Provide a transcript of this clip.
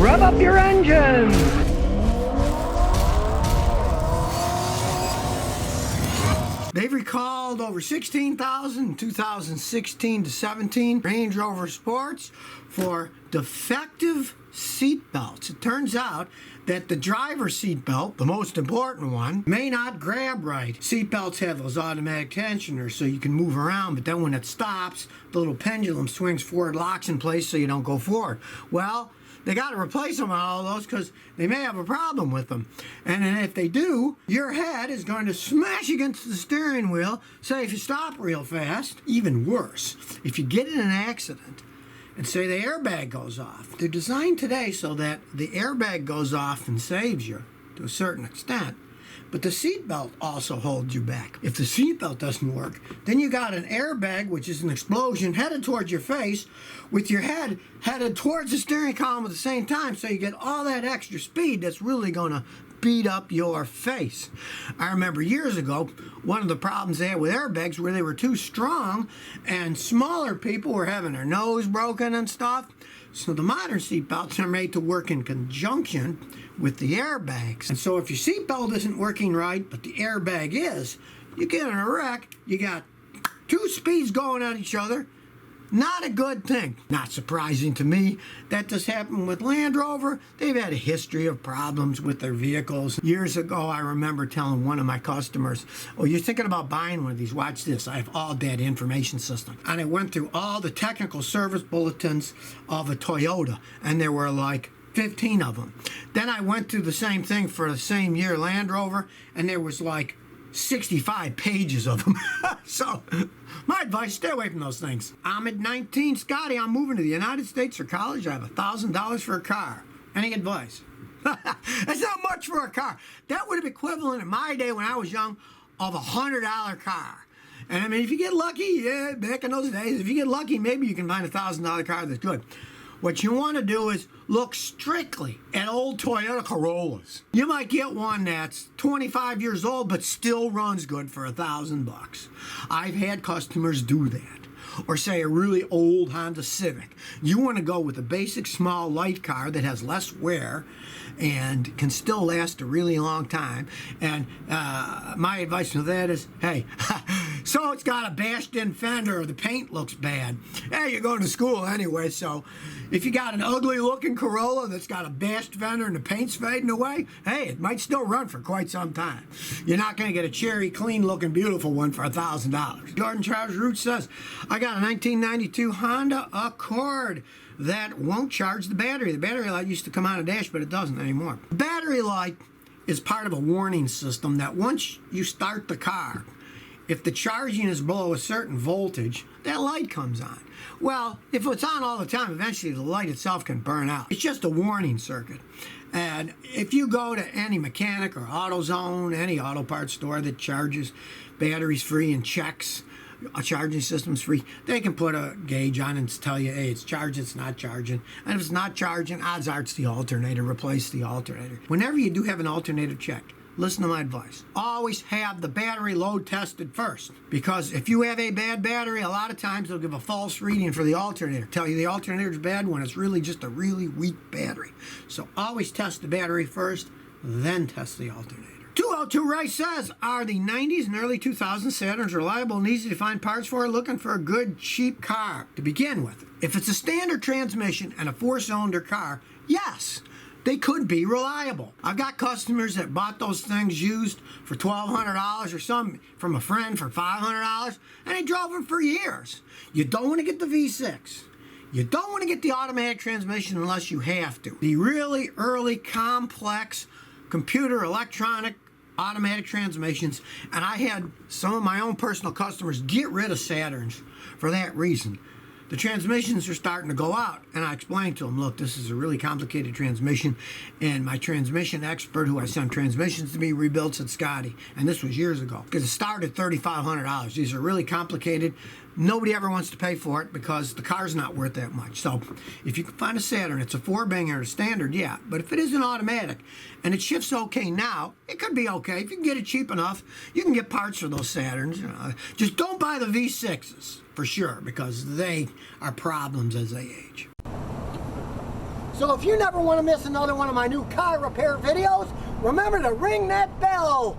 Rev up your engines! They've recalled over 16,000 in 2016 to 17 Range Rover Sports for defective seat belts. It turns out that the driver's seat belt, the most important one, may not grab right. Seat belts have those automatic tensioners so you can move around, but then when it stops, the little pendulum swings forward, locks in place so you don't go forward. Well, they got to replace them on all those because they may have a problem with them. And then if they do, your head is going to smash against the steering wheel. Say if you stop real fast, even worse, if you get in an accident and say the airbag goes off. They're designed today so that the airbag goes off and saves you to a certain extent. But the seatbelt also holds you back. If the seatbelt doesn't work, then you got an airbag, which is an explosion, headed towards your face, with your head headed towards the steering column at the same time, so you get all that extra speed that's really going to beat up your face. I remember years ago, one of the problems they had with airbags were they were too strong, and smaller people were having their nose broken and stuff. So the modern seatbelts are made to work in conjunction with the airbags. And so if your seatbelt isn't working right, but the airbag is, you get in a wreck, you got two speeds going at each other. Not a good thing. Not surprising to me that this happened with Land Rover. They've had a history of problems with their vehicles. Years ago, I remember telling one of my customers, oh, you're thinking about buying one of these? Watch this. I have all that information system. And I went through all the technical service bulletins of a Toyota, and there were like 15 of them. Then I went through the same thing for the same year, Land Rover, and there was like 65 pages of them. So my advice, stay away from those things. I'm at 19. Scotty, I'm moving to the United States for college. I have $1,000 for a car. Any advice? That's not much for a car. That would have been equivalent in my day when I was young of $100 car. And I mean, if you get lucky, yeah, back in those days, if you get lucky, maybe you can find a $1,000 car that's good. What you want to do is look strictly at old Toyota Corollas. You might get one that's 25 years old but still runs good for $1,000. I've had customers do that. Or say a really old Honda Civic. You want to go with a basic small light car that has less wear and can still last a really long time. And my advice to that is, hey, so it's got a bashed in fender or the paint looks bad. Hey, you're going to school anyway, so if you got an ugly looking Corolla that's got a bashed fender and the paint's fading away, hey, it might still run for quite some time. You're not going to get a cherry clean looking beautiful one for $1,000. Jordan Charles Root says, I got a 1992 Honda Accord that won't charge the battery. The battery light used to come on a dash, but it doesn't anymore. The battery light is part of a warning system that once you start the car, if the charging is below a certain voltage, that light comes on. Well, if it's on all the time, eventually the light itself can burn out. It's just a warning circuit. And if you go to any mechanic or AutoZone, any auto parts store that charges batteries free and checks a charging system's free, they can put a gauge on and tell you, hey, it's charging, it's not charging. And if it's not charging, odds are it's the alternator. Replace the alternator. Whenever you do have an alternator checked, listen to my advice. Always have the battery load tested first. Because if you have a bad battery, a lot of times they'll give a false reading for the alternator. Tell you the alternator's bad when it's really just a really weak battery. So always test the battery first, then test the alternator. 202 Ray says, are the 90s and early 2000s Saturns reliable and easy to find parts for? Looking for a good, cheap car to begin with. If it's a standard transmission and a 4-cylinder car, yes, they could be reliable. I've got customers that bought those things used for $1,200 or some from a friend for $500, and they drove them for years. You don't want to get the V6. You don't want to get the automatic transmission unless you have to. The really early, complex computer, electronic, automatic transmissions, and I had some of my own personal customers get rid of Saturns for that reason. The transmissions are starting to go out, and I explained to them, look, this is a really complicated transmission, and my transmission expert who I sent transmissions to me rebuilt said, Scotty, and this was years ago, because it started $3,500. These are really complicated. Nobody ever wants to pay for it because the car's not worth that much. So if you can find a Saturn, it's a 4-banger standard, yeah. But if it isn't automatic and it shifts okay now, it could be okay. If you can get it cheap enough, you can get parts for those Saturns. Just don't buy the V6s for sure because they are problems as they age. So if you never want to miss another one of my new car repair videos, remember to ring that bell.